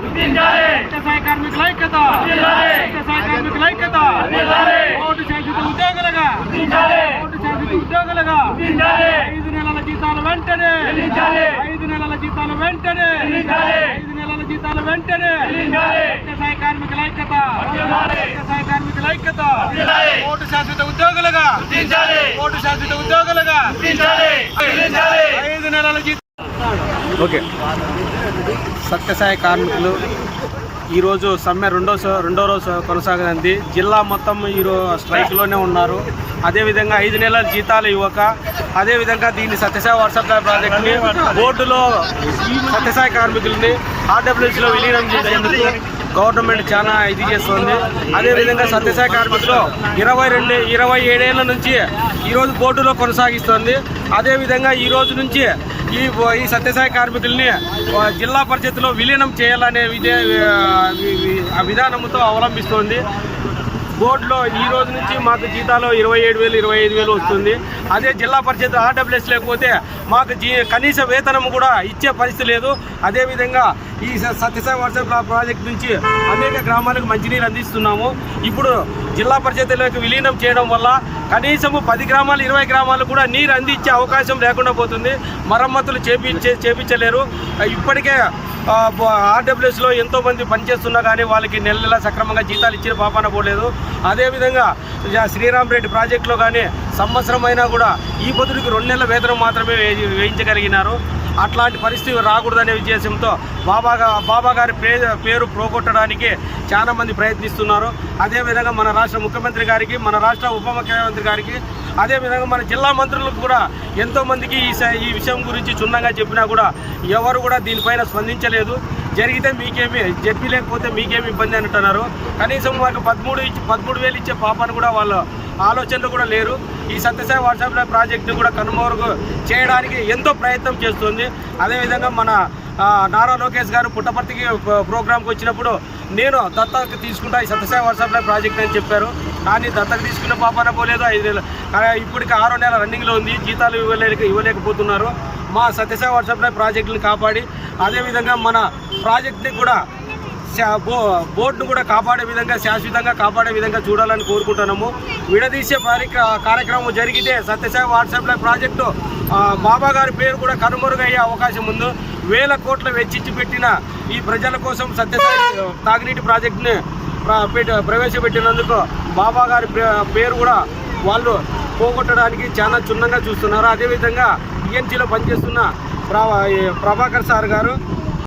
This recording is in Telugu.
సత్యసాయి కార్మికుల ఐక్యత, సత్యసాయి కార్మికుల ఐక్యత. ఓటు శాశ్వత ఉద్యోగులుగా, ఓటు శాశ్వత ఉద్యోగులుగా 5 నెలల జీతాలు వెంటనే, 5 నెలల జీతాలు వెంటనే, 5 నెలల జీతాలు వెంటనే. సత్యసాయి కార్మికుల ఐక్యత, సత్యసాయి కార్మికుల ఐక్యత. ఓటు శాశ్వత ఉద్యోగులుగా, ఓటు శాశ్వత ఉద్యోగులుగా 5 నెలల జీతం. ఓకే. సత్యసాయి కార్మికులు ఈరోజు సమ్మె రెండో రోజు కొనసాగింది. జిల్లా మొత్తం ఈరోజు స్ట్రైక్లోనే ఉన్నారు. అదేవిధంగా 5 నెలల జీతాలు ఇవ్వక, అదేవిధంగా దీన్ని సత్యసాయి వాట్సాప్ ప్రాజెక్ట్ని బోర్డులో సత్యసాయి కార్మికులని ఆర్డబ్ల్యూసీలో విలీనం చేసేందుకు గవర్నమెంట్ చాలా ఇది చేస్తుంది. అదేవిధంగా సత్యసాయి కార్మికులు 27 ఏళ్ల నుంచి ఈరోజు బోర్డులో కొనసాగిస్తుంది. అదేవిధంగా ఈ రోజు నుంచి ఈ సత్యసాయి కార్మికుల్ని జిల్లా పరిషత్లో విలీనం చేయాలనే విధానంతో అవలంబిస్తోంది. బోర్డులో ఈ రోజు నుంచి మాకు జీతాలు 27,000 25,000 వస్తుంది. అదే జిల్లా పరిషత్ ఆర్డబ్ల్యూఎస్ లేకపోతే మాకు కనీస వేతనం కూడా ఇచ్చే పరిస్థితి లేదు. అదేవిధంగా ఈ సత్యసాయి వాట్సాప్ ప్రాజెక్ట్ నుంచి అనేక గ్రామాలకు మంచినీరు అందిస్తున్నాము. ఇప్పుడు జిల్లా పరిషత్లోకి విలీనం చేయడం వల్ల కనీసము 10 గ్రామాలు 20 గ్రామాలకు కూడా నీరు అందించే అవకాశం లేకుండా పోతుంది. మరమ్మతులు చేపించలేరు. ఇప్పటికే ఆర్డబ్ల్యూఎస్లో ఎంతోమంది పనిచేస్తున్నా కానీ వాళ్ళకి నెల సక్రమంగా జీతాలు ఇచ్చిన పాపాన పోలేదు. అదేవిధంగా శ్రీరామ్ రెడ్డి ప్రాజెక్టులో కానీ సంవత్సరం అయినా కూడా ఈ పొద్దుడికి 2 నెలల వేతనం మాత్రమే వేయించగలిగినారు. అట్లాంటి పరిస్థితి రాకూడదనే ఉద్దేశంతో బాబా గారి పేరు ప్రోగొట్టడానికి చాలామంది ప్రయత్నిస్తున్నారు. అదేవిధంగా మన రాష్ట్ర ముఖ్యమంత్రి గారికి, మన రాష్ట్ర ఉప ముఖ్యమంత్రి గారికి, అదేవిధంగా మన జిల్లా మంత్రులకు కూడా ఎంతోమందికి ఈ విషయం గురించి క్షుణ్ణంగా చెప్పినా కూడా ఎవరు కూడా దీనిపైన స్పందించలేదు. జరిగితే మీకేమి, జడ్పీ లేకపోతే మీకేమి ఇబ్బంది అంటున్నారు. కనీసం మాకు 13,000 ఇచ్చే పాపాను కూడా వాళ్ళు ఆలోచనలు కూడా లేరు. ఈ సత్యసాయి వాట్సాప్ ప్రాజెక్టును కూడా కనుమరుగు చేయడానికి ఎంతో ప్రయత్నం చేస్తుంది. అదేవిధంగా మన నారా లోకేష్ గారు పుట్టపర్తికి ప్రోగ్రాంకి వచ్చినప్పుడు నేను దత్తత తీసుకుంటా ఈ సత్యసాయి వాట్సాప్ ప్రాజెక్ట్ అని చెప్పారు. కానీ దత్తత తీసుకున్న పాపాన పోలేదు. 5 నెలలు ఇప్పటికి 6వ నెల రన్నింగ్లో ఉంది. జీతాలు ఇవ్వలేకపోతున్నారు. మా సత్యసాయి వాట్సాప్ ప్రాజెక్టుని కాపాడి, అదేవిధంగా మన ప్రాజెక్ట్ని కూడా బోర్డును కూడా కాపాడే విధంగా, శాశ్వతంగా కాపాడే విధంగా చూడాలని కోరుకుంటున్నాము. విడదీసే కార్యక్రమం జరిగితే సత్యసాయి వాట్సాప్ ప్రాజెక్టు బాబా గారి పేరు కూడా కనుమరుగయ్యే అవకాశం ఉంది. 1,000 కోట్లు వెచ్చించి పెట్టిన ఈ ప్రజల కోసం సత్యసాయి తాగునీటి ప్రాజెక్టుని ప్రవేశపెట్టినందుకు బాబా గారి పేరు కూడా వాళ్ళు పోగొట్టడానికి చాలా క్షుణ్ణంగా చూస్తున్నారు. అదేవిధంగా టీఎన్సీలో పనిచేస్తున్న ప్రభాకర్ సార్ గారు